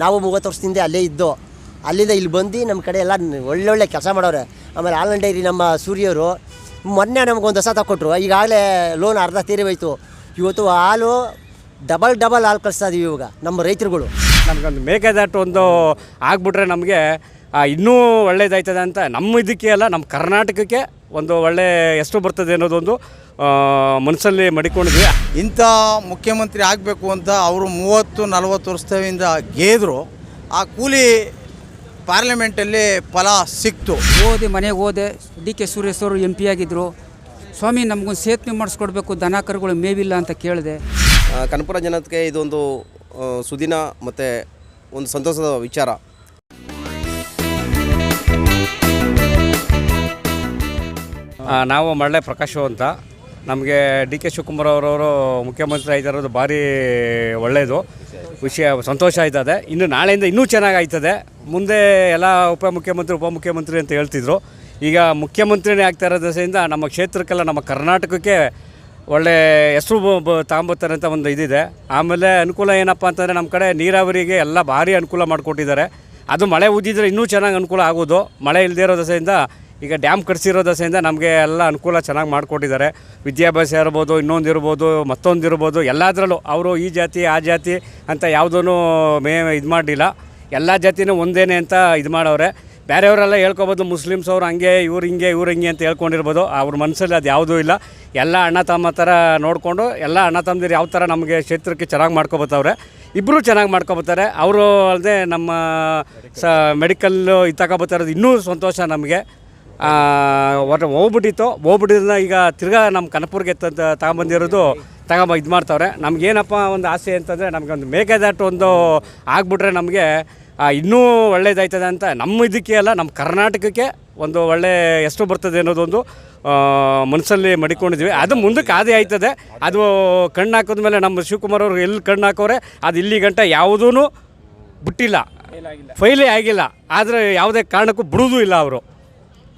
ನಾವು 30 ವರ್ಷದಿಂದ ಅಲ್ಲೇ ಇದ್ದೋ. ಅಲ್ಲಿಂದ ಇಲ್ಲಿ ಬಂದು ನಮ್ಮ ಕಡೆ ಎಲ್ಲ ಒಳ್ಳೊಳ್ಳೆ ಕೆಲಸ ಮಾಡೋರೆ. ಆಮೇಲೆ ಹಾಲ್ ಡೈರಿ ನಮ್ಮ ಸೂರ್ಯವರು ಮೊನ್ನೆ ನಮಗೊಂದು ಹೊಸ ತಗೊಟ್ರು. ಈಗಾಗಲೇ ಲೋನ್ ಅರ್ಧ ತೀರಿ ಹೋಯ್ತು. ಇವತ್ತು ಹಾಲು ಡಬಲ್ ಹಾಲು ಕಳಿಸ್ತಾ ಇದೀವಿ ಇವಾಗ ನಮ್ಮ ರೈತರುಗಳು. ನಮಗೊಂದು ಮೇಕೆದಾಟು ಒಂದು ಆಗ್ಬಿಟ್ರೆ ನಮಗೆ ಇನ್ನೂ ಒಳ್ಳೇದಾಯ್ತದೆ ಅಂತ ನಮ್ಮ ಇದಕ್ಕೆ ಅಲ್ಲ, ನಮ್ಮ ಕರ್ನಾಟಕಕ್ಕೆ ಒಂದು ಒಳ್ಳೆ ಎಷ್ಟು ಬರ್ತದೆ ಅನ್ನೋದೊಂದು ಮನಸ್ಸಲ್ಲಿ ಮಡಿಕೊಂಡಿದ್ವಿ. ಇಂಥ ಮುಖ್ಯಮಂತ್ರಿ ಆಗಬೇಕು ಅಂತ ಅವರು 30-40 ವರ್ಷದಿಂದ ಗೆದ್ರು. ಆ ಕೂಲಿ ಪಾರ್ಲಿಮೆಂಟಲ್ಲಿ ಫಲ ಸಿಕ್ತು. ಮನೆಗೆ ಹೋದೆ. ಡಿ.ಕೆ. ಸುರೇಶ್ ಅವರು MP ಆಗಿದ್ದರು. ಸ್ವಾಮಿ ನಮಗೊಂದು ಸೇತುವೆ ಮಾಡಿಸ್ಕೊಡ್ಬೇಕು, ದನ ಕರುಗಳು ಮೇವಿಲ್ಲ ಅಂತ ಕೇಳಿದೆ. ಕನಕಪುರ ಜನತೆಗೆ ಇದೊಂದು ಸುದಿನ ಮತ್ತು ಒಂದು ಸಂತೋಷದ ವಿಚಾರ. ನಾವು ಮಳ್ಳೆ ಪ್ರಕಾಶು ಅಂತ. ನಮಗೆ ಡಿ.ಕೆ. ಶಿವಕುಮಾರ್ ಅವರವರು ಮುಖ್ಯಮಂತ್ರಿ ಆಗಿರೋದು ಭಾರಿ ಒಳ್ಳೆಯದು ವಿಷಯ, ಸಂತೋಷ ಆಯ್ತದೆ. ಇನ್ನು ನಾಳೆಯಿಂದ ಇನ್ನೂ ಚೆನ್ನಾಗಿ ಆಯ್ತದೆ. ಮುಂದೆ ಎಲ್ಲ ಉಪಮುಖ್ಯಮಂತ್ರಿ ಅಂತ ಹೇಳ್ತಿದ್ರು. ಈಗ ಮುಖ್ಯಮಂತ್ರಿನೇ ಆಗ್ತಾ ಇರೋ ದೆಸೆಯಿಂದ ನಮ್ಮ ಕ್ಷೇತ್ರಕ್ಕೆಲ್ಲ, ನಮ್ಮ ಕರ್ನಾಟಕಕ್ಕೆ ಒಳ್ಳೆ ಹೆಸರು ತಗೊಂಬತ್ತಾರೆ ಅಂತ ಒಂದು ಇದಿದೆ. ಆಮೇಲೆ ಅನುಕೂಲ ಏನಪ್ಪ ಅಂತಂದರೆ ನಮ್ಮ ಕಡೆ ನೀರಾವರಿಗೆ ಎಲ್ಲ ಭಾರಿ ಅನುಕೂಲ ಮಾಡಿಕೊಟ್ಟಿದ್ದಾರೆ. ಅದು ಮಳೆ ಉದ್ದಿದ್ರೆ ಇನ್ನೂ ಚೆನ್ನಾಗಿ ಅನುಕೂಲ ಆಗೋದು. ಮಳೆ ಇಲ್ಲದೇ ಇರೋ ದೆಸೆಯಿಂದ, ಈಗ ಡ್ಯಾಮ್ ಕಟ್ಸಿರೋ ದೆಸೆಯಿಂದ ನಮಗೆ ಎಲ್ಲ ಅನುಕೂಲ ಚೆನ್ನಾಗಿ ಮಾಡಿಕೊಟ್ಟಿದ್ದಾರೆ. ವಿದ್ಯಾಭ್ಯಾಸ ಇರ್ಬೋದು, ಇನ್ನೊಂದು ಮತ್ತೊಂದಿರ್ಬೋದು, ಎಲ್ಲದರಲ್ಲೂ ಅವರು ಈ ಜಾತಿ ಆ ಜಾತಿ ಅಂತ ಯಾವುದೂ ಇದು ಮಾಡಲಿಲ್ಲ. ಎಲ್ಲ ಜಾತಿನೂ ಒಂದೇನೆ ಅಂತ ಇದು ಮಾಡವ್ರೆ. ಬೇರೆಯವರೆಲ್ಲ ಹೇಳ್ಕೊಬೋದು, ಮುಸ್ಲಿಮ್ಸ್ ಅವರು ಹಂಗೆ ಇವ್ರು ಹಿಂಗೆ ಅಂತ ಹೇಳ್ಕೊಂಡಿರ್ಬೋದು. ಅವ್ರ ಮನಸ್ಸಲ್ಲಿ ಅದು ಯಾವುದೂ ಇಲ್ಲ. ಎಲ್ಲ ಅಣ್ಣ ತಮ್ಮ ಥರ ನೋಡಿಕೊಂಡು, ಎಲ್ಲ ಅಣ್ಣ ತಮ್ಮದಿರು ಯಾವ ಥರ ನಮಗೆ ಕ್ಷೇತ್ರಕ್ಕೆ ಚೆನ್ನಾಗಿ ಮಾಡ್ಕೊಬತ್ತವ್ರೆ. ಇಬ್ಬರು ಚೆನ್ನಾಗಿ ಮಾಡ್ಕೊಬತ್ತಾರೆ. ಅವರು ಅಲ್ಲದೆ ನಮ್ಮ ಮೆಡಿಕಲ್ಲು ತಗೊಬತ್ತಾರದು ಇನ್ನೂ ಸಂತೋಷ ನಮಗೆ. ಹೋಗ್ಬಿಟ್ಟಿದ್ದನ್ನ ಈಗ ತಿರ್ಗಾ ನಮ್ಮ ಕನಕಪುರಕ್ಕೆ ತಗೊಂಬಂದಿರೋದು ಇದು ಮಾಡ್ತಾವ್ರೆ. ನಮಗೇನಪ್ಪ ಒಂದು ಆಸೆ ಅಂತಂದರೆ, ನಮಗೊಂದು ಮೇಕೆದಾಟು ಒಂದು ಆಗ್ಬಿಟ್ರೆ ನಮಗೆ ಇನ್ನೂ ಒಳ್ಳೇದಾಯ್ತದೆ ಅಂತ ನಮ್ಮ ಇದಕ್ಕೆ ಅಲ್ಲ, ನಮ್ಮ ಕರ್ನಾಟಕಕ್ಕೆ ಒಂದು ಒಳ್ಳೆ ಎಷ್ಟು ಬರ್ತದೆ ಅನ್ನೋದೊಂದು ಮನಸ್ಸಲ್ಲಿ ಮಡಿಕೊಂಡಿದ್ವಿ. ಅದು ಮುಂದಕ್ಕೆ ಆದೇ ಆಯ್ತದೆ. ಅದು ಕಣ್ಣು ಹಾಕಿದ್ಮೇಲೆ ನಮ್ಮ ಶಿವಕುಮಾರ್ ಅವರು ಎಲ್ಲಿ ಕಣ್ಣು ಹಾಕೋರೆ ಅದು ಇಲ್ಲಿ ಗಂಟ ಯಾವುದೂ ಬಿಟ್ಟಿಲ್ಲ, ಫೈಲೇ ಆಗಿಲ್ಲ. ಆದರೆ ಯಾವುದೇ ಕಾರಣಕ್ಕೂ ಬಿಡೋದು ಇಲ್ಲ.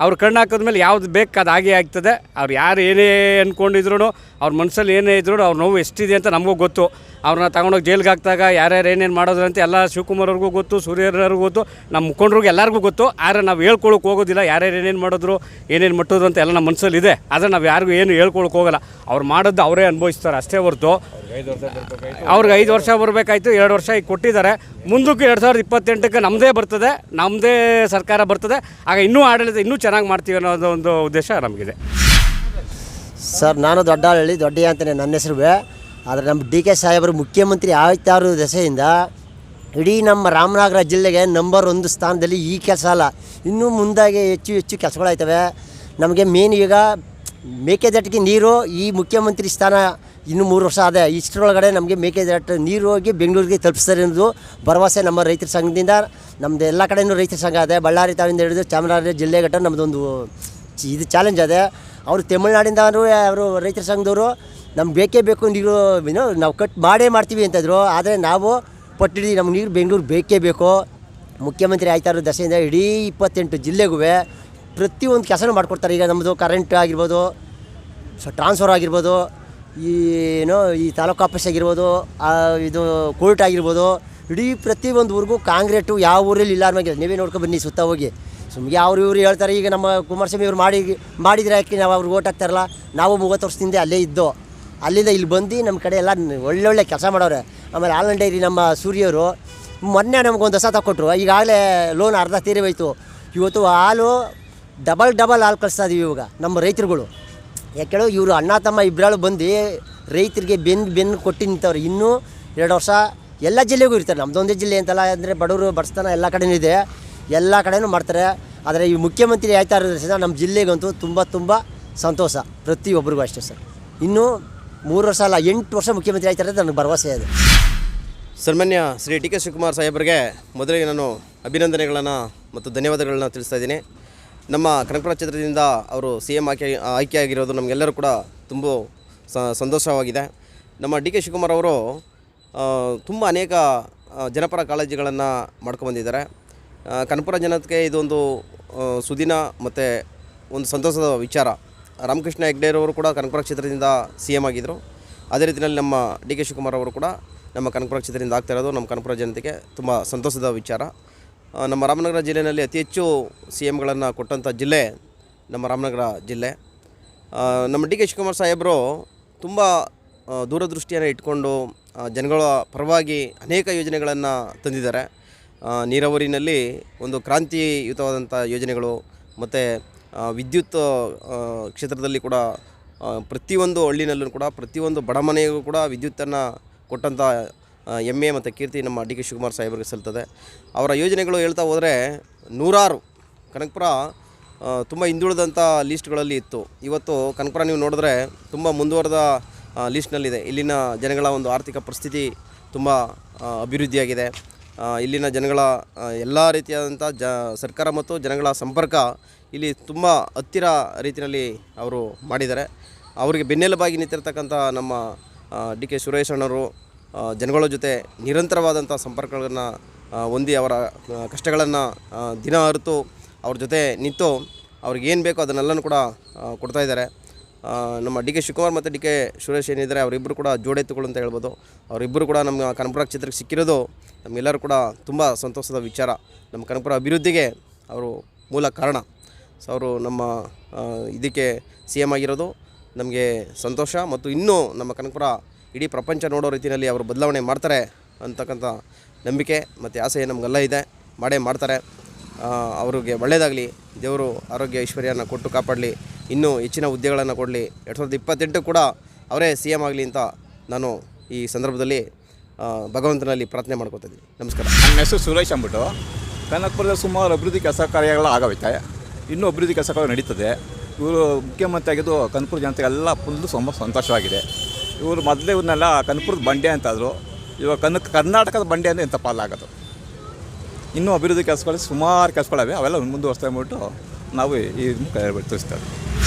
ಅವ್ರು ಕಣ್ಣು ಹಾಕಿದ್ಮೇಲೆ ಯಾವುದು ಬೇಕು ಅದು ಹಾಗೆ ಆಗ್ತದೆ. ಅವ್ರು ಯಾರು ಏನೇ ಅಂದ್ಕೊಂಡಿದ್ರು, ಅವ್ರ ಮನಸ್ಸಲ್ಲಿ ಏನೇ ಇದ್ರು ಅವ್ರ ನೋವು ಎಷ್ಟಿದೆ ಅಂತ ನಮಗೂ ಗೊತ್ತು. ಅವ್ರನ್ನ ತಗೊಂಡೋಗಿ ಜೈಲಿಗೆ ಹಾಕಿದಾಗ ಯಾರ್ಯಾರು ಏನೇನು ಮಾಡೋದು ಅಂತ ಎಲ್ಲ ಶಿವಕುಮಾರ್ ಅವ್ರಿಗೂ ಗೊತ್ತು, ಸೂರ್ಯವ್ರಿಗೂ ಗೊತ್ತು, ನಮ್ಮ ಮುಖಂಡ್ರಿಗೆ ಎಲ್ಲರಿಗೂ ಗೊತ್ತು. ಆದರೆ ನಾವು ಹೇಳ್ಕೊಳಕ್ಕೆ ಹೋಗೋದಿಲ್ಲ. ಯಾರ್ಯಾರು ಏನೇನು ಮಾಡಿದ್ರು, ಏನೇನು ಮಟ್ಟೋದು ಅಂತ ಎಲ್ಲ ನಮ್ಮ ಮನಸ್ಸಲ್ಲಿ ಇದೆ. ಆದರೆ ನಾವು ಯಾರಿಗೂ ಏನು ಹೇಳ್ಕೊಳಕ್ಕೆ ಹೋಗೋಲ್ಲ. ಅವ್ರು ಮಾಡೋದು ಅವರೇ ಅನುಭವಿಸ್ತಾರೆ ಅಷ್ಟೇ ಹೊರತು. ಅವ್ರಿಗೆ 5 ವರ್ಷ ಬರಬೇಕಾಯ್ತು, 2 ವರ್ಷ ಈಗ ಕೊಟ್ಟಿದ್ದಾರೆ. ಮುಂದಕ್ಕೆ 2028ಕ್ಕೆ ನಮ್ಮದೇ ಸರ್ಕಾರ ಬರ್ತದೆ. ಆಗ ಇನ್ನೂ ಆಡಳಿತ ಇನ್ನೂ ಚೆನ್ನಾಗಿ ಮಾಡ್ತೀವಿ ಅನ್ನೋದು ಒಂದು ಉದ್ದೇಶ ನಮಗಿದೆ. ಸರ್, ನಾನು ದೊಡ್ಡಯ್ಯ ಅಂತಲೇ ನನ್ನ ಹೆಸರು. ಆದರೆ ನಮ್ಮ ಡಿ.ಕೆ. ಸಾಹೇಬರು ಮುಖ್ಯಮಂತ್ರಿ ಆಗ್ತಾ ಇರೋ ದೆಸೆಯಿಂದ ಇಡೀ ನಮ್ಮ ರಾಮನಗರ ಜಿಲ್ಲೆಗೆ ನಂಬರ್ 1 ಸ್ಥಾನದಲ್ಲಿ ಈ ಕೆಲಸ ಅಲ್ಲ, ಇನ್ನೂ ಮುಂದಾಗಿ ಹೆಚ್ಚು ಕೆಲಸಗಳಾಯ್ತವೆ. ನಮಗೆ ಮೇನ್ ಈಗ ಮೇಕೆದಾಟಿಗೆ ನೀರು, ಈ ಮುಖ್ಯಮಂತ್ರಿ ಸ್ಥಾನ ಇನ್ನೂ 3 ವರ್ಷ ಆದ. ಇಷ್ಟರೊಳಗಡೆ ನಮಗೆ ಮೇಕೆದಾಟು ನೀರು ಹೋಗಿ ಬೆಂಗಳೂರಿಗೆ ತಲುಪಿಸ್ತಾರೆ ಅನ್ನೋದು ಭರವಸೆ ನಮ್ಮ ರೈತರ ಸಂಘದಿಂದ. ನಮ್ಮದು ಎಲ್ಲ ಕಡೆಯೂ ರೈತರ ಸಂಘ ಅದೇ. ಬಳ್ಳಾರಿ ತಾವಿಂದ ಹಿಡಿದು ಚಾಮರಾಜನಗರ ಜಿಲ್ಲೆಗಟ್ಟ ನಮ್ಮದೊಂದು ಇದು ಚಾಲೆಂಜ್ ಅದೇ. ಅವರು ತಮಿಳ್ನಾಡಿಂದ ಅವರು ರೈತರ ಸಂಘದವರು ನಮ್ಗೆ ಬೇಕೇ ಬೇಕು ನೀರು, ನಾವು ಕಟ್ ಮಾಡ್ತೀವಿ ಅಂತಂದರು. ಆದರೆ ನಾವು ಪಟ್ಟಿದ್ದೀವಿ, ನಮ್ಗೆ ನೀರು ಬೆಂಗಳೂರು ಬೇಕೇ ಬೇಕು. ಮುಖ್ಯಮಂತ್ರಿ ಆಯ್ತಾ ಇರೋ ದಶೆಯಿಂದ ಇಡೀ 28 ಜಿಲ್ಲೆಗೂ ಪ್ರತಿಯೊಂದು ಕೆಲಸನೂ ಮಾಡಿಕೊಡ್ತಾರೆ. ಈಗ ನಮ್ಮದು ಕರೆಂಟ್ ಆಗಿರ್ಬೋದು, ಟ್ರಾನ್ಸ್ಫರ್ ಆಗಿರ್ಬೋದು, ಈ ತಾಲೂಕು ಆಫೀಸ್ ಆಗಿರ್ಬೋದು, ಇದು ಕೋರ್ಟ್ ಆಗಿರ್ಬೋದು, ಇಡೀ ಪ್ರತಿಯೊಂದು ಊರಿಗೂ ಕಾಂಕ್ರೀಟು ಯಾವ ಊರಲ್ಲಿ ಇಲ್ಲ ಅನ್ನೋಂಗಿಲ್ಲ. ನೀವೇ ನೋಡ್ಕೊಂಡು ಬನ್ನಿ ಸುತ್ತ ಹೋಗಿ. ಸುಮ್ಮನೆ ಇವರು ಹೇಳ್ತಾರೆ. ಈಗ ನಮ್ಮ ಕುಮಾರಸ್ವಾಮಿ ಇವರು ಮಾಡಿದರೆ ಯಾಕೆ ನಾವು ಅವ್ರಿಗೆ ಓಟ್ ಹಾಕ್ತಾರಲ್ಲ. ನಾವು 30 ವರ್ಷದಿಂದ ಅಲ್ಲೇ ಇದ್ದೋ. ಅಲ್ಲಿಂದ ಇಲ್ಲಿ ಬಂದು ನಮ್ಮ ಕಡೆ ಎಲ್ಲ ಒಳ್ಳೊಳ್ಳೆ ಕೆಲಸ ಮಾಡೋರೆ. ಆಮೇಲೆ ಹಾಲ್ ಡೈರಿ ನಮ್ಮ ಸೂರ್ಯವರು ಮೊನ್ನೆ ನಮಗೊಂದು ಹೊಸ ತಗೊಟ್ರು. ಈಗಾಗಲೇ ಲೋನ್ ಅರ್ಧ ತೀರಿ ಹೋಯ್ತು. ಇವತ್ತು ಹಾಲು ಡಬಲ್ ಹಾಲು ಕಳಿಸ್ತಾ ಇದೀವಿ ಇವಾಗ ನಮ್ಮ ರೈತರುಗಳು. ಯಾಕೆ ಇವರು ಅಣ್ಣ ತಮ್ಮ ಇಬ್ಬರಾಳು ಬಂದು ರೈತರಿಗೆ ಬೆನ್ನು ಕೊಟ್ಟು ನಿಂತವ್ರು. ಇನ್ನೂ 2 ವರ್ಷ ಎಲ್ಲ ಜಿಲ್ಲೆಗೂ ಇರ್ತಾರೆ. ನಮ್ಮದೊಂದೇ ಜಿಲ್ಲೆ ಅಂತಲ್ಲ, ಅಂದರೆ ಬಡವರು ಬಡಸ್ತಾನ ಎಲ್ಲ ಕಡೆಯೂ ಇದೆ, ಎಲ್ಲ ಕಡೆಯೂ ಮಾಡ್ತಾರೆ. ಆದರೆ ಈ ಮುಖ್ಯಮಂತ್ರಿ ಆಯ್ತಾ ಇರೋದ್ರಿಂದ ನಮ್ಮ ಜಿಲ್ಲೆಗಂತೂ ತುಂಬ ಸಂತೋಷ, ಪ್ರತಿಯೊಬ್ಬರಿಗೂ ಅಷ್ಟೇ ಸರ್. ಇನ್ನೂ 3 ವರ್ಷ ಅಲ್ಲ, 8 ವರ್ಷ ಮುಖ್ಯಮಂತ್ರಿ ಆಯ್ತಾ ಇರೋದು ನನಗೆ ಭರವಸೆ ಇದೆ. ಸನ್ಮಾನ್ಯ ಶ್ರೀ ಡಿ.ಕೆ. ಶಿವಕುಮಾರ್ ಸಾಹೇಬರಿಗೆ ಮೊದಲಿಗೆ ನಾನು ಅಭಿನಂದನೆಗಳನ್ನು ಮತ್ತು ಧನ್ಯವಾದಗಳನ್ನ ತಿಳಿಸ್ತಾ ಇದ್ದೀನಿ. ನಮ್ಮ ಕನಕಪುರ ಕ್ಷೇತ್ರದಿಂದ ಅವರು CM ಆಯ್ಕೆಯಾಗಿರೋದು ನಮಗೆಲ್ಲರೂ ಕೂಡ ತುಂಬ ಸಂತೋಷವಾಗಿದೆ. ನಮ್ಮ ಡಿ.ಕೆ. ಶಿವಕುಮಾರ್ ಅವರು ತುಂಬ ಅನೇಕ ಜನಪರ ಕಾಳಜಿಗಳನ್ನು ಮಾಡ್ಕೊಂಡ್ಬಂದಿದ್ದಾರೆ. ಕನಕಪುರ ಜನತೆಗೆ ಇದೊಂದು ಸುದಿನ ಮತ್ತು ಒಂದು ಸಂತೋಷದ ವಿಚಾರ. ರಾಮಕೃಷ್ಣ ಹೆಗ್ಡೆಯವರು ಕೂಡ ಕನಕಪುರ ಕ್ಷೇತ್ರದಿಂದ CM ಆಗಿದ್ದರು. ಅದೇ ರೀತಿಯಲ್ಲಿ ನಮ್ಮ ಡಿ.ಕೆ. ಶಿವಕುಮಾರ್ ಅವರು ಕೂಡ ನಮ್ಮ ಕನಕಪುರ ಕ್ಷೇತ್ರದಿಂದ ಆಗ್ತಾ ಇರೋದು ನಮ್ಮ ಕನಕಪುರ ಜನತೆಗೆ ತುಂಬ ಸಂತೋಷದ ವಿಚಾರ. ನಮ್ಮ ರಾಮನಗರ ಜಿಲ್ಲೆಯಲ್ಲಿ ಅತಿ ಹೆಚ್ಚು CMಗಳನ್ನು ಕೊಟ್ಟಂಥ ಜಿಲ್ಲೆ ನಮ್ಮ ರಾಮನಗರ ಜಿಲ್ಲೆ. ನಮ್ಮ DK ಶಿವಕುಮಾರ್ ಸಾಹೇಬರು ತುಂಬ ದೂರದೃಷ್ಟಿಯನ್ನು ಇಟ್ಕೊಂಡು ಜನಗಳ ಪರವಾಗಿ ಅನೇಕ ಯೋಜನೆಗಳನ್ನು ತಂದಿದ್ದಾರೆ. ನೀರಾವರಿನಲ್ಲಿ ಒಂದು ಕ್ರಾಂತಿಯುತವಾದಂಥ ಯೋಜನೆಗಳು ಮತ್ತು ವಿದ್ಯುತ್ ಕ್ಷೇತ್ರದಲ್ಲಿ ಕೂಡ ಪ್ರತಿಯೊಂದು ಹಳ್ಳಿನಲ್ಲೂ ಕೂಡ ಪ್ರತಿಯೊಂದು ಬಡ ಮನೆಗೂ ಕೂಡ ವಿದ್ಯುತ್ತನ್ನು ಕೊಟ್ಟಂಥ ಹೆಮ್ಮೆ ಮತ್ತು ಕೀರ್ತಿ ನಮ್ಮ DK ಶಿವಕುಮಾರ್ ಸಾಹೇಬರಿಗೆ ಸಲ್ತದೆ. ಅವರ ಯೋಜನೆಗಳು ಹೇಳ್ತಾ ಹೋದರೆ ನೂರಾರು. ಕನಕಪುರ ತುಂಬ ಹಿಂದುಳಿದಂಥ ಲೀಸ್ಟ್ಗಳಲ್ಲಿ ಇತ್ತು. ಇವತ್ತು ಕನಕಪುರ ನೀವು ನೋಡಿದ್ರೆ ತುಂಬ ಮುಂದುವರೆದ ಲೀಸ್ಟ್ನಲ್ಲಿದೆ. ಇಲ್ಲಿನ ಜನಗಳ ಒಂದು ಆರ್ಥಿಕ ಪರಿಸ್ಥಿತಿ ತುಂಬ ಅಭಿವೃದ್ಧಿಯಾಗಿದೆ. ಇಲ್ಲಿನ ಜನಗಳ ಎಲ್ಲ ರೀತಿಯಾದಂಥ ಸರ್ಕಾರ ಮತ್ತು ಜನಗಳ ಸಂಪರ್ಕ ಇಲ್ಲಿ ತುಂಬ ಹತ್ತಿರ ರೀತಿಯಲ್ಲಿ ಅವರು ಮಾಡಿದ್ದಾರೆ. ಅವರಿಗೆ ಬೆನ್ನೆಲುಬಾಗಿ ನಿಂತಿರ್ತಕ್ಕಂಥ ನಮ್ಮ DK ಸುರೇಶ್ ಅಣ್ಣವರು ಜನಗಳ ಜೊತೆ ನಿರಂತರವಾದಂಥ ಸಂಪರ್ಕಗಳನ್ನು ಹೊಂದಿ ಅವರ ಕಷ್ಟಗಳನ್ನು ದಿನ ಅರಿತು ಅವ್ರ ಜೊತೆ ನಿಂತು ಅವ್ರಿಗೇನು ಬೇಕೋ ಅದನ್ನೆಲ್ಲನೂ ಕೂಡ ಕೊಡ್ತಾಯಿದ್ದಾರೆ. ನಮ್ಮ DK ಶಿವಕುಮಾರ್ ಮತ್ತು DK ಸುರೇಶ್ ಏನಿದ್ದಾರೆ ಅವರಿಬ್ಬರು ಕೂಡ ಜೋಡೆತ್ತುಗಳು ಅಂತ ಹೇಳ್ಬೋದು. ಅವರಿಬ್ಬರು ಕೂಡ ನಮ್ಮ ಕನಕಪುರ ಕ್ಷೇತ್ರಕ್ಕೆ ಸಿಕ್ಕಿರೋದು ನಮಗೆಲ್ಲರೂ ಕೂಡ ತುಂಬ ಸಂತೋಷದ ವಿಚಾರ. ನಮ್ಮ ಕನಕಪುರ ಅಭಿವೃದ್ಧಿಗೆ ಅವರು ಮೂಲ ಕಾರಣ. ಸೊ ಅವರು ನಮ್ಮ ಇದಕ್ಕೆ CM ಆಗಿರೋದು ನಮಗೆ ಸಂತೋಷ. ಮತ್ತು ಇನ್ನೂ ನಮ್ಮ ಕನಕಪುರ ಇಡೀ ಪ್ರಪಂಚ ನೋಡೋ ರೀತಿಯಲ್ಲಿ ಅವರು ಬದಲಾವಣೆ ಮಾಡ್ತಾರೆ ಅಂತಕ್ಕಂಥ ನಂಬಿಕೆ ಮತ್ತು ಆಸೆ ನಮಗೆಲ್ಲ ಇದೆ. ಮಾಡೇ ಮಾಡ್ತಾರೆ. ಅವ್ರಿಗೆ ಒಳ್ಳೆಯದಾಗಲಿ. ದೇವರು ಆರೋಗ್ಯ ಐಶ್ವರ್ಯನ ಕೊಟ್ಟು ಕಾಪಾಡಲಿ. ಇನ್ನೂ ಹೆಚ್ಚಿನ ಹುದ್ದೆಗಳನ್ನು ಕೊಡಲಿ. 2028 ಕೂಡ ಅವರೇ CM ಆಗಲಿ ಅಂತ ನಾನು ಈ ಸಂದರ್ಭದಲ್ಲಿ ಭಗವಂತನಲ್ಲಿ ಪ್ರಾರ್ಥನೆ ಮಾಡ್ಕೋತಿದ್ದೀನಿ. ನಮಸ್ಕಾರ. ನನ್ನ ಹೆಸರು ಸುರೇಶ್ ಅಂದ್ಬಿಟ್ಟು. ಕನಕಪುರದ ಸುಮಾರು ಅಭಿವೃದ್ಧಿ ಕೆಲಸ ಕಾರ್ಯಗಳು ಆಗವೈತೆ. ಇನ್ನೂ ಅಭಿವೃದ್ಧಿ ಕೆಲಸಗಳು ನಡೀತದೆ. ಇವರು ಮುಖ್ಯಮಂತ್ರಿ ಆಗಿದ್ದು ಕನಕಪುರ ಜನತೆಗೆಲ್ಲ ಫುಲ್ಲು ತುಂಬ ಸಂತೋಷವಾಗಿದೆ. ಇವರು ಮೊದಲೇ ಇವ್ರನ್ನೆಲ್ಲ ಕನಕಪುರದ ಬಂಡೆ ಅಂತಾದರು. ಇವಾಗ ಕರ್ನಾಟಕದ ಬಂಡೆ ಅಂದರೆ ಎಂಥ ಪಾಲಾಗೋದು. ಇನ್ನೂ ಅಭಿವೃದ್ಧಿ ಕೆಲಸಗಳು ಸುಮಾರು ಕೆಲಸಗಳಿವೆ. ಅವೆಲ್ಲ ಮುಂದುವರಿಸ್ತಾ ಅಂದ್ಬಿಟ್ಟು ನಾವು ಈ ತಿಳಿಸ್ತೇವೆ.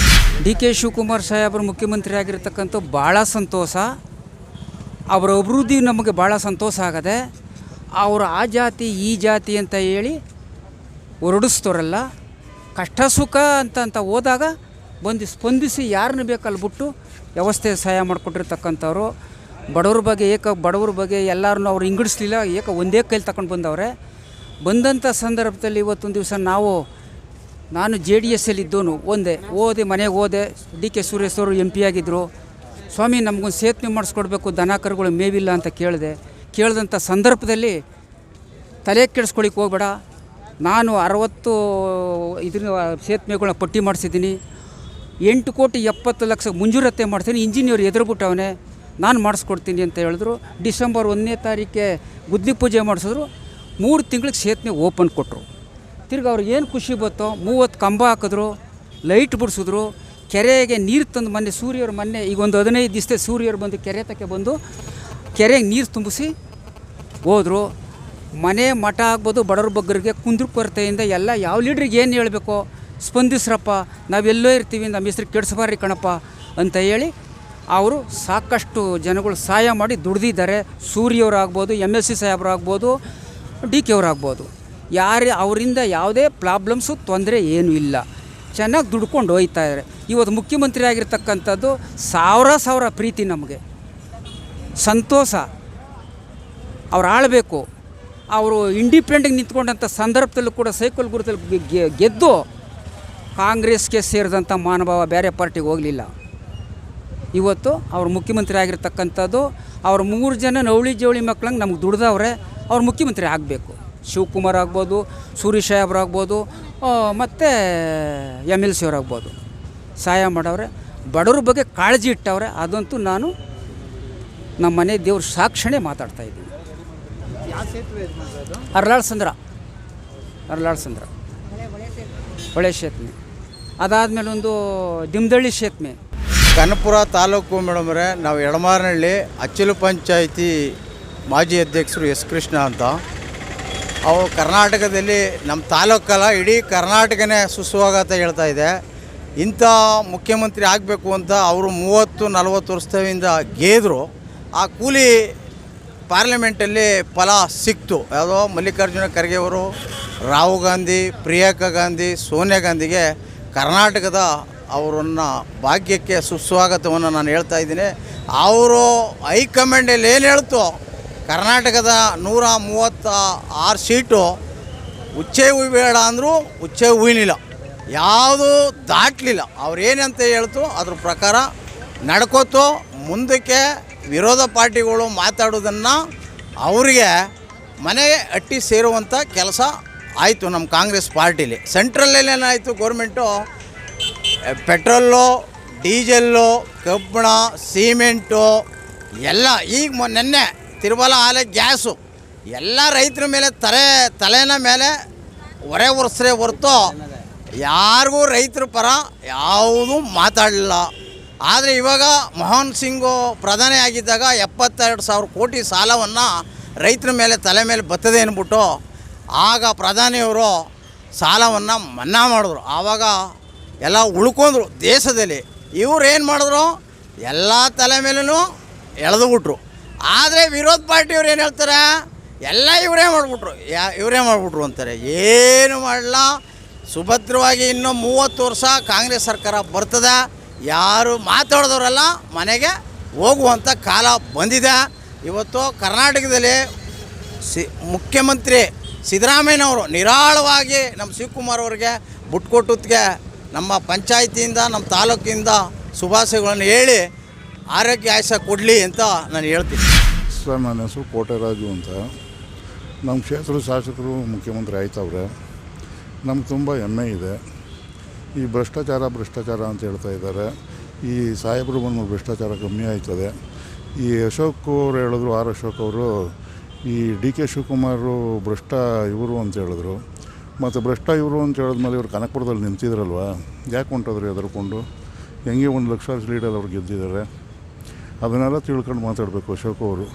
DK ಶಿವಕುಮಾರ್ ಸಾಹೇಬರು ಮುಖ್ಯಮಂತ್ರಿ ಆಗಿರ್ತಕ್ಕಂಥ ಭಾಳ ಸಂತೋಷ. ಅವರ ಅಭಿವೃದ್ಧಿ ನಮಗೆ ಭಾಳ ಸಂತೋಷ ಆಗದೆ. ಅವರು ಆ ಜಾತಿ ಈ ಜಾತಿ ಅಂತ ಹೇಳಿ ಹೊರಡಿಸ್ತೋರಲ್ಲ. ಕಷ್ಟ ಸುಖ ಅಂತ ಹೋದಾಗ ಬಂದು ಸ್ಪಂದಿಸಿ ಯಾರನ್ನ ಬೇಕಲ್ಲಿ ಬಿಟ್ಟು ವ್ಯವಸ್ಥೆ ಸಹಾಯ ಮಾಡಿಕೊಟ್ಟಿರ್ತಕ್ಕಂಥವ್ರು. ಬಡವ್ರ ಬಗ್ಗೆ ಎಲ್ಲರನ್ನೂ ಅವ್ರು ಇಂಗಿಡಿಸ್ಲಿಲ್ಲ. ಒಂದೇ ಕೈಲಿ ತಗೊಂಡು ಬಂದವ್ರೆ. ಬಂದಂಥ ಸಂದರ್ಭದಲ್ಲಿ ಇವತ್ತೊಂದು ದಿವಸ ನಾನು JDS ಇದ್ದವನು ಓದೆ ಮನೆಗೆ ಹೋದೆ. DK ಸುರೇಶ್ ಅವರು MP ಆಗಿದ್ದರು. ಸ್ವಾಮಿ ನಮಗೊಂದು ಸೇತುವೆ ಮಾಡಿಸ್ಕೊಡ್ಬೇಕು, ದನ ಕರುಗಳು ಮೇವಿಲ್ಲ ಅಂತ ಕೇಳಿದಂಥ ಸಂದರ್ಭದಲ್ಲಿ ತಲೆ ಕೆಡಿಸ್ಕೊಳಿಕ್ಕೆ ಹೋಗ್ಬೇಡ, ನಾನು 60 ಸೇತುವೆಗಳನ್ನ ಪಟ್ಟಿ ಮಾಡಿಸಿದ್ದೀನಿ, 8,70,00,000 ಮಂಜೂರತೆ ಮಾಡ್ತೀನಿ, ಇಂಜಿನಿಯರ್ ಎದುರುಬಿಟ್ಟವನೇ, ನಾನು ಮಾಡಿಸ್ಕೊಡ್ತೀನಿ ಅಂತ ಹೇಳಿದ್ರು. ಡಿಸೆಂಬರ್ 1ನೇ ತಾರೀಕೆ ಗುದ್ಲಿ ಪೂಜೆ ಮಾಡಿಸಿದ್ರು. 3 ತಿಂಗಳಿಗೆ ಸೇತುವೆ ಓಪನ್ ಕೊಟ್ಟರು. ತಿರ್ಗಿ ಅವ್ರಿಗೆ ಏನು ಖುಷಿ ಬತ್ತೋ 30 ಕಂಬ ಹಾಕಿದ್ರು, ಲೈಟ್ ಬಿಡಿಸಿದ್ರು, ಕೆರೆಗೆ ನೀರು ತಂದು ಮೊನ್ನೆ ಈಗ ಒಂದು 15 ದಿವಸ ಸೂರ್ಯರು ಬಂದು ಕೆರೆ ತಕ್ಕೆ ಬಂದು ಕೆರೆಗೆ ನೀರು ತುಂಬಿಸಿ ಹೋದರು. ಮನೆ ಮಠ ಆಗ್ಬೋದು, ಬಡವ್ರ ಬಗ್ಗರಿಗೆ ಕುಂದ್ರ ಕೊರತೆಯಿಂದ ಎಲ್ಲ ಯಾವ ಲೀಡ್ರಿಗೆ ಏನು ಹೇಳಬೇಕೋ ಸ್ಪಂದಿಸ್ರಪ್ಪ, ನಾವೆಲ್ಲೋ ಇರ್ತೀವಿ, ನಮ್ಮ ಹೆಸ್ರು ಕೆಡಿಸ್ಬಾರ್ರಿ ಕಣಪ್ಪ ಅಂತ ಹೇಳಿ ಅವರು ಸಾಕಷ್ಟು ಜನಗಳು ಸಹಾಯ ಮಾಡಿ ದುಡ್ದಿದ್ದಾರೆ. ಸೂರ್ಯವರಾಗ್ಬೋದು, MLC ಸಾಹೇಬರಾಗ್ಬೋದು, DK ಅವರಾಗ್ಬೋದು. ಅವರಿಂದ ಯಾವುದೇ ಪ್ರಾಬ್ಲಮ್ಸು ತೊಂದರೆ ಏನೂ ಇಲ್ಲ. ಚೆನ್ನಾಗಿ ದುಡ್ಕೊಂಡು ಹೋಗ್ತಾಯಿದ್ದಾರೆ. ಇವತ್ತು ಮುಖ್ಯಮಂತ್ರಿ ಆಗಿರ್ತಕ್ಕಂಥದ್ದು ಸಾವಿರ ಪ್ರೀತಿ, ನಮಗೆ ಸಂತೋಷ. ಅವ್ರು ಆಳಬೇಕು. ಅವರು ಇಂಡಿಪೆಂಡೆಂಟ್ ನಿಂತ್ಕೊಂಡಂಥ ಸಂದರ್ಭದಲ್ಲೂ ಕೂಡ ಸೈಕಲ್ ಗುರುತಲ್ಲಿ ಗೆದ್ದು ಕಾಂಗ್ರೆಸ್ಗೆ ಸೇರಿದಂಥ ಮಾನಭಾವ ಬೇರೆ ಪಾರ್ಟಿಗೆ ಹೋಗಲಿಲ್ಲ. ಇವತ್ತು ಅವ್ರು ಮುಖ್ಯಮಂತ್ರಿ ಆಗಿರ್ತಕ್ಕಂಥದ್ದು ಅವ್ರ 3 ಜನ ನವಳಿ ಜವಳಿ ಮಕ್ಕಳಂಗೆ ನಮ್ಗೆ ದುಡ್ದವ್ರೆ. ಅವ್ರು ಮುಖ್ಯಮಂತ್ರಿ ಆಗಬೇಕು. ಶಿವಕುಮಾರ್ ಆಗ್ಬೋದು, ಸೂರ್ಯ ಸಾಹೇಬ್ರಾಗ್ಬೋದು, ಮತ್ತು MLC ಅವರಾಗ್ಬೋದು. ಸಹಾಯ ಮಾಡವ್ರೆ, ಬಡವ್ರ ಬಗ್ಗೆ ಕಾಳಜಿ ಇಟ್ಟವ್ರೆ. ಅದಂತೂ ನಾನು ನಮ್ಮ ಮನೆ ದೇವ್ರ ಸಾಕ್ಷಣೆ ಮಾತಾಡ್ತಾಯಿದ್ದೀನಿ. ಅರ್ಲಾಳ್ ಸಂದ್ರ ಹೊಳೆ ಸೇತುವೆ. ಅದಾದಮೇಲೆ ಒಂದು ದಿಮ್ದಳ್ಳಿ ಸೇತುವೆ. ಕನಕಪುರ ತಾಲೂಕು ಮೇಡಮ್ರೆ, ನಾವು ಎಳಮಾರನಹಳ್ಳಿ ಅಚ್ಚಲು ಪಂಚಾಯಿತಿ ಮಾಜಿ ಅಧ್ಯಕ್ಷರು S. ಕೃಷ್ಣ ಅಂತ. ಅವರು ಕರ್ನಾಟಕದಲ್ಲಿ ನಮ್ಮ ತಾಲೂಕಲ್ಲ ಇಡೀ ಕರ್ನಾಟಕನೇ ಸುಸ್ವಾಗತ ಹೇಳ್ತಾ ಇದೆ. ಇಂಥ ಮುಖ್ಯಮಂತ್ರಿ ಆಗಬೇಕು ಅಂತ ಅವರು 30-40 ವರ್ಷದಿಂದ ಗೆದ್ರು. ಆ ಕೂಲಿ ಪಾರ್ಲಿಮೆಂಟಲ್ಲಿ ಫಲ ಸಿಕ್ತು. ಯಾವುದೋ ಮಲ್ಲಿಕಾರ್ಜುನ ಖರ್ಗೆ ಅವರು, ರಾಹುಲ್ ಗಾಂಧಿ, ಪ್ರಿಯಾಂಕಾ ಗಾಂಧಿ, ಸೋನಿಯಾ ಗಾಂಧಿಗೆ ಕರ್ನಾಟಕದ ಅವರನ್ನು ಭಾಗ್ಯಕ್ಕೆ ಸುಸ್ವಾಗತವನ್ನು ನಾನು ಹೇಳ್ತಾ ಇದ್ದೀನಿ. ಅವರು ಹೈಕಮಾಂಡಲ್ಲಿ ಏನು ಹೇಳ್ತೋ ಕರ್ನಾಟಕದ 136 ಸೀಟು ಉಚ್ಚೆ ಉಯ್ಬೇಡ ಅಂದರೂ ಉಚ್ಚೆ ಉಯ್ಲಿಲ್ಲ, ಯಾವುದೂ ದಾಟಲಿಲ್ಲ. ಅವ್ರೇನಂತ ಹೇಳ್ತು ಅದ್ರ ಪ್ರಕಾರ ನಡ್ಕೋತು. ಮುಂದಕ್ಕೆ ವಿರೋಧ ಪಾರ್ಟಿಗಳು ಮಾತಾಡೋದನ್ನು ಅವರಿಗೆ ಮನೆ ಅಟ್ಟಿ ಸೇರುವಂಥ ಕೆಲಸ ಆಯಿತು ನಮ್ಮ ಕಾಂಗ್ರೆಸ್ ಪಾರ್ಟಿಲಿ. ಸೆಂಟ್ರಲ್ಲೇನಾಯಿತು, ಗೌರ್ಮೆಂಟು ಪೆಟ್ರೋಲು, ಡೀಸೆಲ್ಲು, ಕಬ್ಬಿಣ, ಸಿಮೆಂಟು ಎಲ್ಲ ಈಗ ನೆನ್ನೆ ತಿರುಮಲ ಆಲೆ ಗ್ಯಾಸು ಎಲ್ಲ ರೈತರ ಮೇಲೆ ತಲೆನ ಮೇಲೆ ಹೊರೆ ಒರೆಸ್ರೆ ಹೊರತು ಯಾರಿಗೂ ರೈತರ ಪರ ಯಾವುದೂ ಮಾತಾಡಲಿಲ್ಲ. ಆದರೆ ಇವಾಗ ಮನಮೋಹನ್ ಸಿಂಗು ಪ್ರಧಾನಿ ಆಗಿದ್ದಾಗ 72,000 ಕೋಟಿ ಸಾಲವನ್ನು ರೈತರ ತಲೆ ಮೇಲೆ ಬರ್ತದೆ ಅಂದ್ಬಿಟ್ಟು ಆಗ ಪ್ರಧಾನಿಯವರು ಸಾಲವನ್ನು ಮನ್ನಾ ಮಾಡಿದ್ರು. ಆವಾಗ ಎಲ್ಲ ಉಳ್ಕೊಂಡ್ರು ದೇಶದಲ್ಲಿ. ಇವ್ರು ಏನು ಮಾಡಿದ್ರು, ಎಲ್ಲ ತಲೆ ಮೇಲೂ ಎಳೆದು ಬಿಟ್ರು. ಆದರೆ ವಿರೋಧ ಪಾರ್ಟಿಯವ್ರು ಏನು ಹೇಳ್ತಾರೆ, ಎಲ್ಲ ಇವರೇ ಮಾಡಿಬಿಟ್ರು ಅಂತಾರೆ. ಏನು ಮಾಡಲ್ಲ, ಸುಭದ್ರವಾಗಿ ಇನ್ನೂ 30 ವರ್ಷ ಕಾಂಗ್ರೆಸ್ ಸರ್ಕಾರ ಬರ್ತದೆ. ಯಾರು ಮಾತಾಡಿದವರೆಲ್ಲ ಮನೆಗೆ ಹೋಗುವಂಥ ಕಾಲ ಬಂದಿದೆ. ಇವತ್ತು ಕರ್ನಾಟಕದಲ್ಲಿ ಮುಖ್ಯಮಂತ್ರಿ ಸಿದ್ದರಾಮಯ್ಯನವರು ನಿರಾಳವಾಗಿ ನಮ್ಮ ಶಿವಕುಮಾರ್ ಅವರಿಗೆ ಬಿಟ್ಕೊಟ್ಟುತ್ತಿಗೆ ನಮ್ಮ ಪಂಚಾಯಿತಿಯಿಂದ ನಮ್ಮ ತಾಲೂಕಿಂದ ಶುಭಾಶಯಗಳನ್ನು ಹೇಳಿ ಆರೋಗ್ಯ ಆಯುಷ್ಯ ಕೊಡಲಿ ಅಂತ ನಾನು ಹೇಳ್ತೀನಿ. ಸರ್, ನನ್ನ ಹೆಸರು ಕೋಟೆರಾಜು ಅಂತ. ನಮ್ಮ ಕ್ಷೇತ್ರದ ಶಾಸಕರು ಮುಖ್ಯಮಂತ್ರಿ ಆಯ್ತವ್ರೆ. ನಮ್ಗೆ ತುಂಬ ಹೆಮ್ಮೆ ಇದೆ. ಈ ಭ್ರಷ್ಟಾಚಾರ ಅಂತ ಹೇಳ್ತಾ ಇದ್ದಾರೆ. ಈ ಸಾಹೇಬರು ಬಂದು ಭ್ರಷ್ಟಾಚಾರ ಕಮ್ಮಿ ಆಯ್ತದೆ. ಈ ಅಶೋಕ್ ಅವರು ಹೇಳಿದ್ರು, ಆರ್ ಅಶೋಕ್ ಅವರು, ಈ ಡಿ ಕೆ ಶಿವಕುಮಾರು ಇವರು ಅಂತ ಹೇಳಿದ್ರು. ಮತ್ತು ಇವರು ಅಂತ ಹೇಳಿದ್ಮೇಲೆ ಇವರು ಕನಕಪುರದಲ್ಲಿ ನಿಂತಿದ್ರಲ್ವ, ಯಾಕೆ ಹೊಂಟೋದ್ರಿ ಹೆದರ್ಕೊಂಡು? ಹೆಂಗೆ 1 ಲಕ್ಷ ಲೀಡಲ್ಲಿ ಅವ್ರು ಗೆದ್ದಿದ್ದಾರೆ. ಅದನ್ನೆಲ್ಲ ತಿಳ್ಕೊಂಡು ಮಾತಾಡಬೇಕು ಅಶೋಕ್ ಅವರು.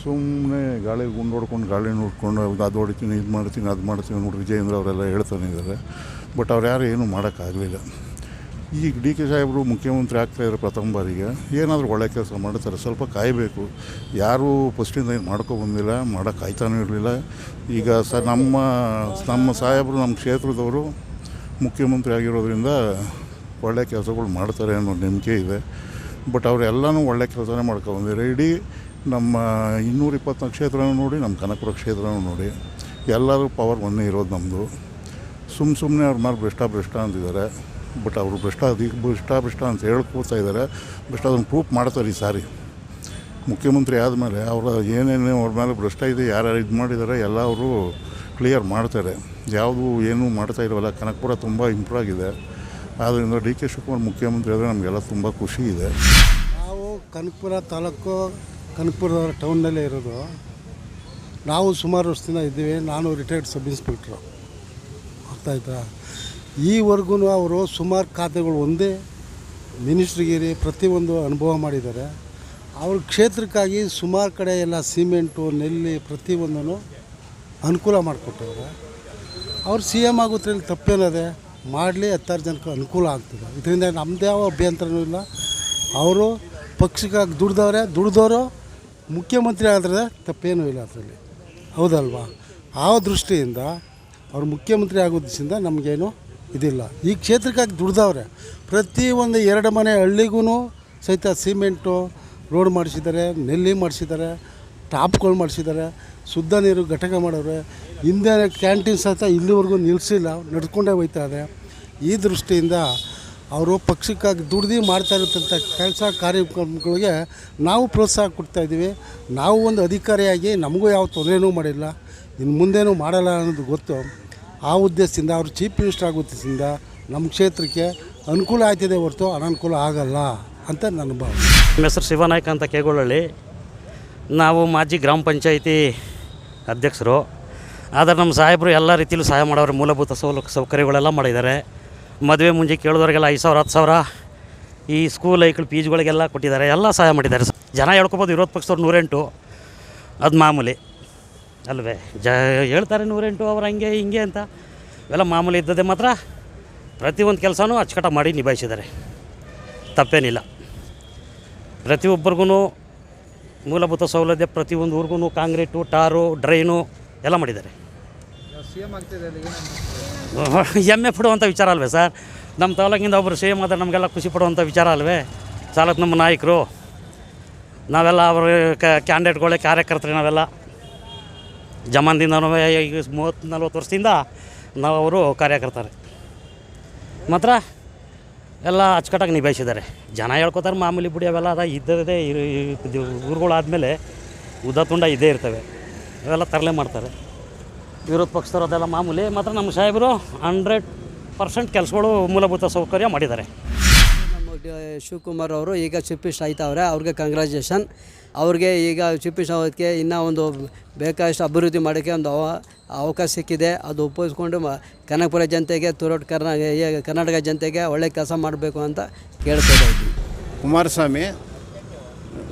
ಸುಮ್ಮನೆ ಗಾಳಿ ಗುಂಡು ಹೊಡ್ಕೊಂಡು ಗಾಳಿ ನೋಡ್ಕೊಂಡು ಅದು ಹೊಡಿತೀನಿ, ಇದು ಮಾಡ್ತೀನಿ, ಅದು ಮಾಡ್ತೀನಿ ನೋಡಿ ವಿಜಯೇಂದ್ರ ಅವರೆಲ್ಲ ಹೇಳ್ತಾನೆ ಇದ್ದಾರೆ. ಬಟ್ ಅವ್ರು ಯಾರು ಏನೂ ಮಾಡೋಕ್ಕಾಗಲಿಲ್ಲ. ಈಗ ಡಿ ಕೆ ಸಾಹೇಬರು ಮುಖ್ಯಮಂತ್ರಿ ಆಗ್ತಾಯಿದ್ರು ಪ್ರಥಮ ಬಾರಿಗೆ. ಏನಾದರೂ ಒಳ್ಳೆ ಕೆಲಸ ಮಾಡ್ತಾರೆ, ಸ್ವಲ್ಪ ಕಾಯಬೇಕು. ಯಾರೂ ಫಸ್ಟಿಂದ ಏನು ಬಂದಿಲ್ಲ, ಮಾಡೋಕ್ಕೆ ಕಾಯ್ತಾನೂ ಇರಲಿಲ್ಲ. ಈಗ ನಮ್ಮ ಸಾಹೇಬರು ನಮ್ಮ ಕ್ಷೇತ್ರದವರು ಮುಖ್ಯಮಂತ್ರಿ ಆಗಿರೋದ್ರಿಂದ ಒಳ್ಳೆ ಕೆಲಸಗಳು ಮಾಡ್ತಾರೆ ಅನ್ನೋ ನಂಬಿಕೆ ಇದೆ. ಬಟ್ ಅವರೆಲ್ಲನೂ ಒಳ್ಳೆ ಕೆಲಸನೇ ಮಾಡ್ಕೊಬಂದಿದ್ದಾರೆ. ಇಡೀ ನಮ್ಮ 224 ಕ್ಷೇತ್ರನೂ ನೋಡಿ, ನಮ್ಮ ಕನಕಪುರ ಕ್ಷೇತ್ರನೂ ನೋಡಿ, ಎಲ್ಲರೂ ಪವರ್ ಒಂದೇ ಇರೋದು ನಮ್ಮದು. ಸುಮ್ಮನೆ ಅವ್ರ ಮೇಲೆ ಭ್ರಷ್ಟ ಅಂತಿದ್ದಾರೆ. ಬಟ್ ಅವರು ಭ್ರಷ್ಟ ಅಂತ ಹೇಳ್ಕೊಳ್ತಾ ಇದ್ದಾರೆ. ಬಟ್ ಅದನ್ನು ಪ್ರೂಫ್ ಮಾಡ್ತಾರೆ ಈ ಸಾರಿ. ಮುಖ್ಯಮಂತ್ರಿ ಆದಮೇಲೆ ಅವರ ಏನೇನು ಅವ್ರ ಮೇಲೆ ಭ್ರಷ್ಟ ಇದೆ, ಯಾರ್ಯಾರು ಇದು ಮಾಡಿದ್ದಾರೆ ಎಲ್ಲ ಅವರು ಕ್ಲಿಯರ್ ಮಾಡ್ತಾರೆ. ಯಾವುದು ಏನೂ ಮಾಡ್ತಾ ಇರೋಲ್ಲ. ಕನಕಪುರ ತುಂಬ ಇಂಪ್ರೂವ್ ಆಗಿದೆ. ಆದ್ದರಿಂದ ಡಿ ಕೆ ಶಿವಕುಮಾರ್ ಮುಖ್ಯಮಂತ್ರಿ ಆದರೆ ನಮಗೆಲ್ಲ ತುಂಬ ಖುಷಿ ಇದೆ. ನಾವು ಕನಕಪುರ ತಾಲೂಕು ಕನಕಪುರ ಟೌನ್ನಲ್ಲೇ ಇರೋದು. ನಾವು ಸುಮಾರು ವರ್ಷದಿಂದ ಇದ್ದೀವಿ. ನಾನು ರಿಟೈರ್ಡ್ ಸಬ್ ಇನ್ಸ್ಪೆಕ್ಟ್ರು, ಗೊತ್ತಾಯ್ತಾ. ಈವರೆಗೂ ಅವರು ಸುಮಾರು ಖಾತೆಗಳು ಒಂದೇ ಮಿನಿಸ್ಟ್ರಿಗಿರಿ ಪ್ರತಿಯೊಂದು ಅನುಭವ ಮಾಡಿದ್ದಾರೆ. ಅವ್ರ ಕ್ಷೇತ್ರಕ್ಕಾಗಿ ಸುಮಾರು ಕಡೆ ಎಲ್ಲ ಸಿಮೆಂಟು, ನೆಲ್ಲಿ ಪ್ರತಿಯೊಂದೂ ಅನುಕೂಲ ಮಾಡಿಕೊಟ್ಟವ್ರೆ. ಅವ್ರು CM ಆಗೋದ್ರಲ್ಲಿ ತಪ್ಪೇನದೆ, ಮಾಡಲಿ 10 ಜನಕ್ಕೆ ಅನುಕೂಲ ಆಗ್ತದೆ. ಇದರಿಂದ ನಮ್ಮದು ಯಾವ ಅಭ್ಯಂತರನೂ ಇಲ್ಲ. ಅವರು ಪಕ್ಷಕ್ಕಾಗಿ ದುಡ್ದವರು ಮುಖ್ಯಮಂತ್ರಿ ಆದರೆ ತಪ್ಪೇನೂ ಇಲ್ಲ ಅದರಲ್ಲಿ, ಹೌದಲ್ವಾ. ಆ ದೃಷ್ಟಿಯಿಂದ ಅವ್ರು ಮುಖ್ಯಮಂತ್ರಿ ಆಗೋದ್ರಿಂದ ನಮಗೇನು ಇದಿಲ್ಲ. ಈ ಕ್ಷೇತ್ರಕ್ಕಾಗಿ ದುಡ್ದವ್ರೆ. ಪ್ರತಿಯೊಂದು 2 ಮನೆ ಹಳ್ಳಿಗೂ ಸಹಿತ ಸಿಮೆಂಟು ರೋಡ್ ಮಾಡಿಸಿದ್ದಾರೆ, ನೆಲ್ಲಿ ಮಾಡಿಸಿದ್ದಾರೆ, ಟಾಪ್ಗಳು ಮಾಡಿಸಿದ್ದಾರೆ, ಶುದ್ಧ ನೀರು ಘಟಕ ಮಾಡವ್ರೆ. ಹಿಂದೆ ಕ್ಯಾಂಟೀನ್ ಸಹಿತ ಇಲ್ಲಿವರೆಗೂ ನಿಲ್ಲಿಸಿಲ್ಲ, ನಡ್ಕೊಂಡೇ ಹೋಯ್ತಾ ಇದೆ. ಈ ದೃಷ್ಟಿಯಿಂದ ಅವರು ಪಕ್ಷಕ್ಕಾಗಿ ದುಡ್ದು ಮಾಡ್ತಾ ಇರತಕ್ಕಂಥ ಕೆಲಸ ಕಾರ್ಯಕ್ರಮಗಳಿಗೆ ನಾವು ಪ್ರೋತ್ಸಾಹ ಕೊಡ್ತಾಯಿದ್ದೀವಿ. ನಾವು ಒಂದು ಅಧಿಕಾರಿಯಾಗಿ ನಮಗೂ ಯಾವ ತೊಂದರೆನೂ ಮಾಡಿಲ್ಲ, ಇನ್ನು ಮುಂದೇನೂ ಮಾಡಲ್ಲ ಅನ್ನೋದು ಗೊತ್ತು. ಆ ಉದ್ದೇಶದಿಂದ ಅವರು ಚೀಫ್ ಮಿನಿಸ್ಟರ್ ಆಗೋದ್ರಿಂದ ನಮ್ಮ ಕ್ಷೇತ್ರಕ್ಕೆ ಅನುಕೂಲ ಆಗ್ತಿದೆ ಹೊರತು ಅನನುಕೂಲ ಆಗಲ್ಲ ಅಂತ ನನ್ನ ಭಾವನೆ. ನಮ್ಮ ಹೆಸರು ಶಿವನಾಯ್ಕ ಅಂತ ಕೇಗೊಳ್ಳಳ್ಳಿ. ನಾವು ಮಾಜಿ ಗ್ರಾಮ ಪಂಚಾಯಿತಿ ಅಧ್ಯಕ್ಷರು. ಆದರೆ ನಮ್ಮ ಸಾಹೇಬರು ಎಲ್ಲ ರೀತಿಯಲ್ಲೂ ಸಹಾಯ ಮಾಡೋರು. ಮೂಲಭೂತ ಸೌಕರ್ಯಗಳೆಲ್ಲ ಮಾಡಿದ್ದಾರೆ. ಮದುವೆ ಮುಂಜಿ ಕೇಳಿದವ್ರಿಗೆಲ್ಲ 5,000 10,000 ಈ ಸ್ಕೂಲ್ ಐಕ್ಳು ಫೀಸ್ಗಳಿಗೆಲ್ಲ ಕೊಟ್ಟಿದ್ದಾರೆ. ಎಲ್ಲ ಸಹಾಯ ಮಾಡಿದ್ದಾರೆ. ಜನ ಹೇಳ್ಕೊಬೋದು ವಿರೋಧ ಪಕ್ಷದವ್ರು 108 ಅದು ಮಾಮೂಲಿ ಅಲ್ವೇ. ಹೇಳ್ತಾರೆ 108 ಅವ್ರು ಹಂಗೆ ಹಿಂಗೆ ಅಂತ. ಇವೆಲ್ಲ ಮಾಮೂಲಿ ಇದ್ದದೆ. ಮಾತ್ರ ಪ್ರತಿಯೊಂದು ಕೆಲಸನೂ ಅಚ್ಚುಕಟ್ಟಾಗಿ ಮಾಡಿ ನಿಭಾಯಿಸಿದ್ದಾರೆ, ತಪ್ಪೇನಿಲ್ಲ. ಪ್ರತಿಯೊಬ್ಬರಿಗೂ ಮೂಲಭೂತ ಸೌಲಭ್ಯ ಪ್ರತಿಯೊಂದು ಊರಿಗೂ ಕಾಂಕ್ರೀಟು, ಟಾರು, ಡ್ರೈನು ಎಲ್ಲ ಮಾಡಿದ್ದಾರೆ. ಹೆಮ್ಮೆ ಪಡುವಂಥ ವಿಚಾರ ಅಲ್ವೇ ಸರ್. ನಮ್ಮ ತಾಲೂಕಿಂದ ಒಬ್ಬರು CM ಆದರೆ ನಮಗೆಲ್ಲ ಖುಷಿ ಪಡುವಂಥ ವಿಚಾರ ಅಲ್ವೇ. ಸಾಲಕ್ಕೆ ನಮ್ಮ ನಾಯಕರು ನಾವೆಲ್ಲ ಅವ್ರ ಕ್ಯಾಂಡಿಡೇಟ್ಗಳೇ ಕಾರ್ಯಕರ್ತರು ನಾವೆಲ್ಲ ಜಮಾನ್ದಿಂದನೂ ಈಗ 30-40 ವರ್ಷದಿಂದ ನಾವು ಅವರು ಕಾರ್ಯಕರ್ತರು ಮಾತ್ರ ಎಲ್ಲ ಅಚ್ಚುಕಟ್ಟಾಗಿ ನಿಭಾಯಿಸಿದ್ದಾರೆ. ಜನ ಹೇಳ್ಕೊತಾರೆ ಮಾಮೂಲಿ ಬಿಡಿ, ಅವೆಲ್ಲ ಅದ ಇದ್ದದೇ ಊರುಗಳಾದಮೇಲೆ ಉದ್ದ ಇದ್ದೇ ಇರ್ತವೆ, ಅವೆಲ್ಲ ತರಲೆ ಮಾಡ್ತಾರೆ. ವಿರೋಧ ಪಕ್ಷದವ್ರು ಅದೆಲ್ಲ ಮಾಮೂಲಿ. ಮಾತ್ರ ನಮ್ಮ ಸಾಹೇಬರು 100% ಕೆಲಸಗಳು ಮೂಲಭೂತ ಸೌಕರ್ಯ ಮಾಡಿದ್ದಾರೆ. ನಮ್ಮ ಶಿವಕುಮಾರ್ ಅವರು ಈಗ ಚೀಫ್ ಮಿನಿಸ್ಟರ್ ಆಯ್ತವ್ರೆ, ಅವ್ರಿಗೆ ಕಂಗ್ರ್ಯಾಚುಲೇಷನ್. ಅವ್ರಿಗೆ ಈಗ ಚೀಫ್ ಮಿನಿಸ್ಟರ್ ಆಗೋದಕ್ಕೆ ಇನ್ನೂ ಒಂದು ಬೇಕಾದಷ್ಟು ಅಭಿವೃದ್ಧಿ ಮಾಡೋಕ್ಕೆ ಒಂದು ಅವಕಾಶ ಸಿಕ್ಕಿದೆ. ಅದು ಉಪಯೋಗಿಸ್ಕೊಂಡು ಕನಕಪುರ ಜನತೆಗೆ ಕರ್ನಾಟಕ ಜನತೆಗೆ ಒಳ್ಳೆ ಕೆಲಸ ಮಾಡಬೇಕು ಅಂತ ಕೇಳ್ಕೊತಾ ಇದ್ದೀವಿ. ಕುಮಾರಸ್ವಾಮಿ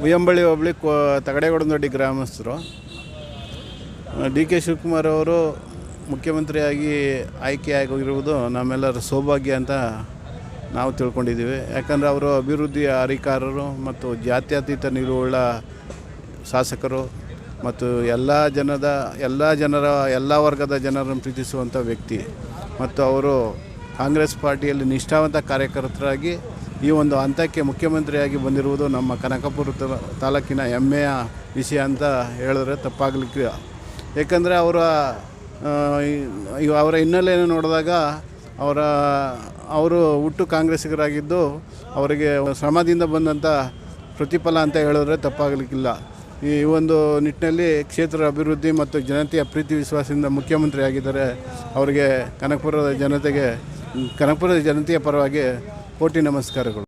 ಉಯ್ಯಂಬಳ್ಳಿ ಹೋಬಳಿ ತಗಡೆಗೊಡದೊಡ್ಡಿ ಗ್ರಾಮಸ್ಥರು. ಡಿ ಕೆ ಶಿವಕುಮಾರ್ ಅವರು ಮುಖ್ಯಮಂತ್ರಿಯಾಗಿ ಆಯ್ಕೆಯಾಗಿರುವುದು ನಮ್ಮೆಲ್ಲರ ಸೌಭಾಗ್ಯ ಅಂತ ನಾವು ತಿಳ್ಕೊಂಡಿದ್ದೀವಿ. ಯಾಕಂದರೆ ಅವರು ಅಭಿವೃದ್ಧಿಯ ಹರಿಕಾರರು ಮತ್ತು ಜಾತ್ಯತೀತ ನಿಲುವುಳ್ಳ ಶಾಸಕರು ಮತ್ತು ಎಲ್ಲ ವರ್ಗದ ಜನರನ್ನು ಪ್ರೀತಿಸುವಂಥ ವ್ಯಕ್ತಿ. ಮತ್ತು ಅವರು ಕಾಂಗ್ರೆಸ್ ಪಾರ್ಟಿಯಲ್ಲಿ ನಿಷ್ಠಾವಂತ ಕಾರ್ಯಕರ್ತರಾಗಿ ಈ ಒಂದು ಹಂತಕ್ಕೆ ಮುಖ್ಯಮಂತ್ರಿಯಾಗಿ ಬಂದಿರುವುದು ನಮ್ಮ ಕನಕಪುರ ತಾಲೂಕಿನ ಹೆಮ್ಮೆಯ ವಿಷಯ ಅಂತ ಹೇಳಿದ್ರೆ ತಪ್ಪಾಗಲಿಕ್ಕೆ. ಏಕೆಂದರೆ ಅವರ ಹಿನ್ನೆಲೆಯನ್ನು ನೋಡಿದಾಗ ಅವರು ಹುಟ್ಟು ಕಾಂಗ್ರೆಸ್ಸಿಗರಾಗಿದ್ದು ಅವರಿಗೆ ಶ್ರಮದಿಂದ ಬಂದಂಥ ಪ್ರತಿಫಲ ಅಂತ ಹೇಳಿದ್ರೆ ತಪ್ಪಾಗಲಿಕ್ಕಿಲ್ಲ. ಈ ಒಂದು ನಿಟ್ಟಿನಲ್ಲಿ ಕ್ಷೇತ್ರ ಅಭಿವೃದ್ಧಿ ಮತ್ತು ಜನತೆಯ ಪ್ರೀತಿ ವಿಶ್ವಾಸದಿಂದ ಮುಖ್ಯಮಂತ್ರಿ ಆಗಿದ್ದಾರೆ. ಅವರಿಗೆ ಕನಕಪುರದ ಜನತೆಯ ಪರವಾಗಿ ಕೋಟಿ ನಮಸ್ಕಾರಗಳು.